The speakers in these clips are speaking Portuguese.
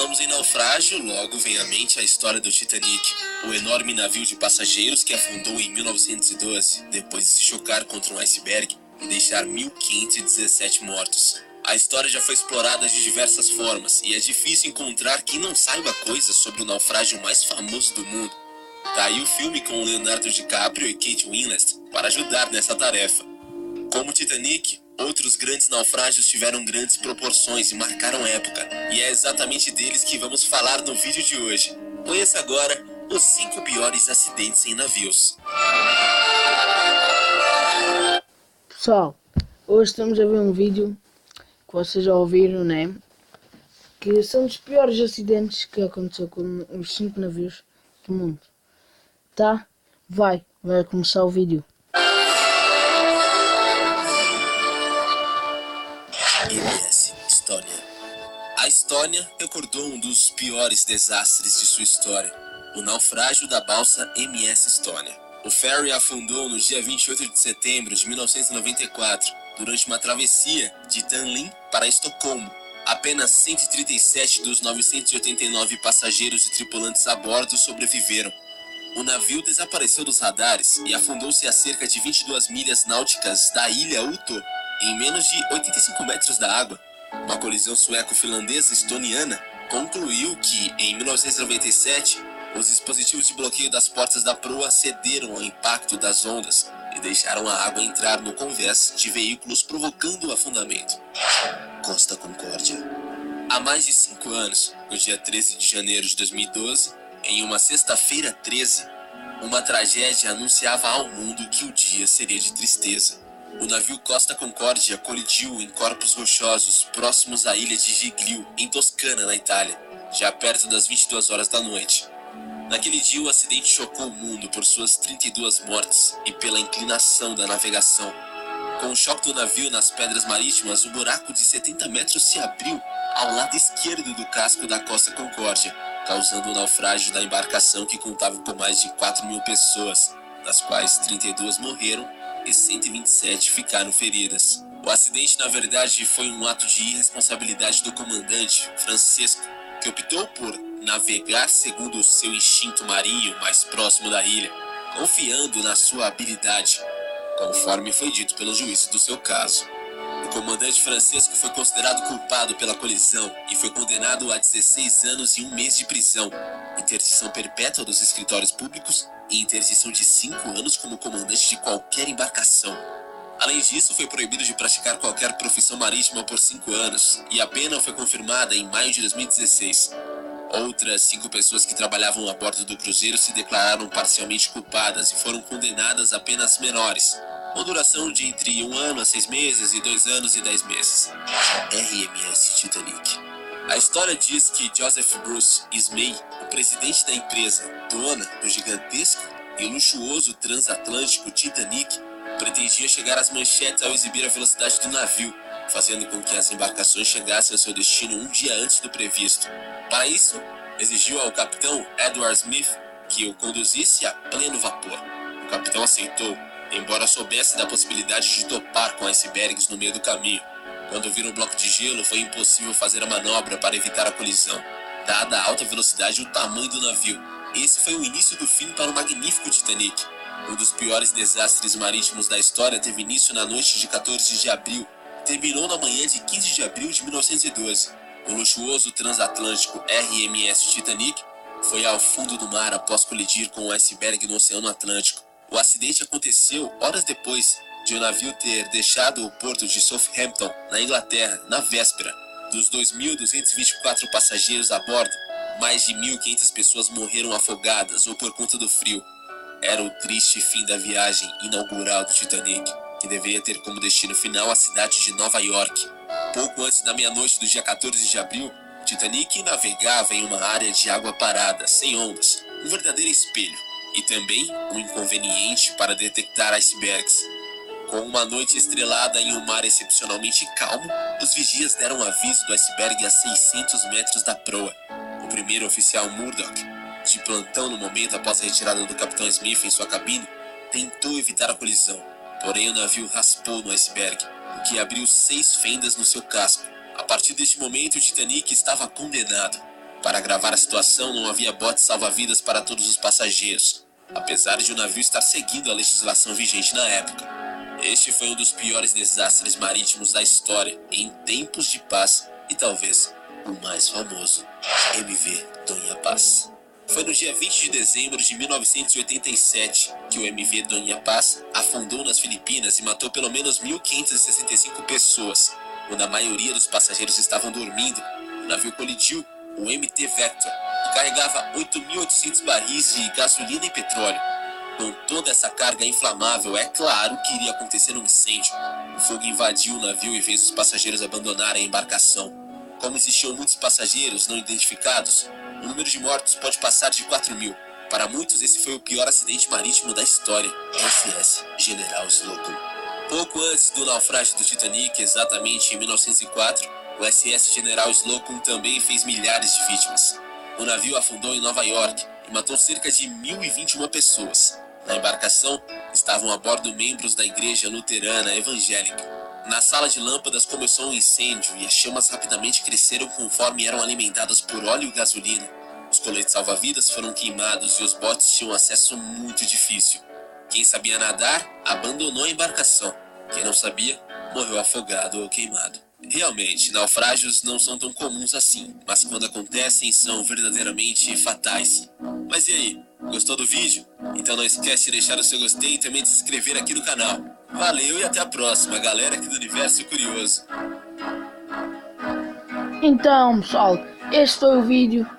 falamos em naufrágio, logo vem à mente a história do Titanic, o enorme navio de passageiros que afundou em 1912, depois de se chocar contra um iceberg e deixar 1.517 mortos. A história já foi explorada de diversas formas e é difícil encontrar quem não saiba coisas sobre o naufrágio mais famoso do mundo. Tá aí o filme com Leonardo DiCaprio e Kate Winslet para ajudar nessa tarefa. Como Titanic, outros grandes naufrágios tiveram grandes proporções e marcaram época, e é exatamente deles que vamos falar no vídeo de hoje. Conheça agora os 5 piores acidentes em navios. Pessoal, hoje estamos a ver um vídeo que vocês já ouviram, né? Que são dos piores acidentes que aconteceu com os 5 navios do mundo. Tá? Vai começar o vídeo. MS Estônia. A Estônia recordou um dos piores desastres de sua história, o naufrágio da balsa MS Estônia. O ferry afundou no dia 28 de setembro de 1994, durante uma travessia de Tallinn para Estocolmo. Apenas 137 dos 989 passageiros e tripulantes a bordo sobreviveram. O navio desapareceu dos radares e afundou-se a cerca de 22 milhas náuticas da ilha Utö, em menos de 85 metros da água. Uma colisão sueco-finlandesa estoniana concluiu que, em 1997, os dispositivos de bloqueio das portas da proa cederam ao impacto das ondas e deixaram a água entrar no convés de veículos, provocando o afundamento. Costa Concórdia. Há mais de 5 anos, no dia 13 de janeiro de 2012, em uma sexta-feira 13, uma tragédia anunciava ao mundo que o dia seria de tristeza. O navio Costa Concórdia colidiu em corpos rochosos próximos à ilha de Giglio, em Toscana, na Itália, já perto das 22 horas da noite. Naquele dia, o acidente chocou o mundo por suas 32 mortes e pela inclinação da navegação. Com o choque do navio nas pedras marítimas, o buraco de 70 metros se abriu ao lado esquerdo do casco da Costa Concórdia, causando o naufrágio da embarcação, que contava com mais de 4.000 pessoas, das quais 32 morreram e 127 ficaram feridas. O acidente, na verdade, foi um ato de irresponsabilidade do comandante, Francesco, que optou por navegar segundo o seu instinto marinho mais próximo da ilha, confiando na sua habilidade, conforme foi dito pelo juiz do seu caso. O comandante Francesco foi considerado culpado pela colisão e foi condenado a 16 anos e 1 mês de prisão, interdição perpétua dos escritórios públicos e interdição de 5 anos como comandante de qualquer embarcação. Além disso, foi proibido de praticar qualquer profissão marítima por 5 anos, e a pena foi confirmada em maio de 2016. Outras 5 pessoas que trabalhavam a bordo do cruzeiro se declararam parcialmente culpadas e foram condenadas a penas menores, com duração de entre 1 ano a 6 meses e 2 anos e 10 meses. RMS Titanic. A história diz que Joseph Bruce Ismay, o presidente da empresa, dona do gigantesco e luxuoso transatlântico Titanic, pretendia chegar às manchetes ao exibir a velocidade do navio, fazendo com que as embarcações chegassem ao seu destino um dia antes do previsto. Para isso, exigiu ao capitão Edward Smith que o conduzisse a pleno vapor. O capitão aceitou, embora soubesse da possibilidade de topar com icebergs no meio do caminho. Quando viram o bloco de gelo, foi impossível fazer a manobra para evitar a colisão, dada a alta velocidade e o tamanho do navio. Esse foi o início do fim para o magnífico Titanic. Um dos piores desastres marítimos da história teve início na noite de 14 de abril e terminou na manhã de 15 de abril de 1912. O luxuoso transatlântico RMS Titanic foi ao fundo do mar após colidir com um iceberg no Oceano Atlântico. O acidente aconteceu horas depois de o navio ter deixado o porto de Southampton, na Inglaterra, na véspera. Dos 2.224 passageiros a bordo, mais de 1.500 pessoas morreram afogadas ou por conta do frio. Era o triste fim da viagem inaugural do Titanic, que deveria ter como destino final a cidade de Nova York. Pouco antes da meia-noite do dia 14 de abril, o Titanic navegava em uma área de água parada, sem ondas, um verdadeiro espelho, e também um inconveniente para detectar icebergs. Com uma noite estrelada em um mar excepcionalmente calmo, os vigias deram aviso do iceberg a 600 metros da proa. O primeiro oficial Murdoch, de plantão no momento após a retirada do capitão Smith em sua cabine, tentou evitar a colisão, porém o navio raspou no iceberg, o que abriu 6 fendas no seu casco. A partir deste momento, o Titanic estava condenado. Para agravar a situação, não havia botes salva-vidas para todos os passageiros, apesar de o navio estar seguindo a legislação vigente na época. Este foi um dos piores desastres marítimos da história em tempos de paz e talvez o mais famoso, MV Donha Paz. Foi no dia 20 de dezembro de 1987 que o MV Donha Paz afundou nas Filipinas e matou pelo menos 1.565 pessoas. Quando a maioria dos passageiros estavam dormindo, o navio colidiu o MT Vector, que carregava 8.800 barris de gasolina e petróleo. Com toda essa carga inflamável, é claro que iria acontecer um incêndio. O fogo invadiu o navio e fez os passageiros abandonarem a embarcação. Como existiam muitos passageiros não identificados, o número de mortos pode passar de 4.000. Para muitos, esse foi o pior acidente marítimo da história. SS General Slocum. Pouco antes do naufrágio do Titanic, exatamente em 1904, o SS General Slocum também fez milhares de vítimas. O navio afundou em Nova York e matou cerca de 1.021 pessoas. Na embarcação estavam a bordo membros da igreja luterana evangélica. Na sala de lâmpadas começou um incêndio e as chamas rapidamente cresceram conforme eram alimentadas por óleo e gasolina. Os coletes salva-vidas foram queimados e os botes tinham acesso muito difícil. Quem sabia nadar, abandonou a embarcação. Quem não sabia, morreu afogado ou queimado. Realmente, naufrágios não são tão comuns assim, mas quando acontecem são verdadeiramente fatais. Mas e aí, gostou do vídeo? Então não esquece de deixar o seu gostei e também de se inscrever aqui no canal. Valeu e até a próxima, galera aqui do Universo Curioso. Então, pessoal, este foi o vídeo.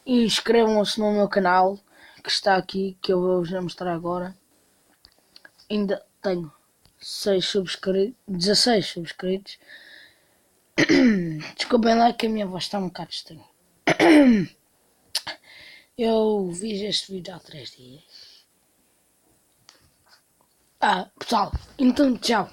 Inscrevam-se no meu canal, que está aqui, que eu vou-vos mostrar agora. Ainda tenho 16 subscritos. Desculpem lá que a minha voz está um bocado estranha. Eu fiz este vídeo há 3 dias. Pessoal, então tchau.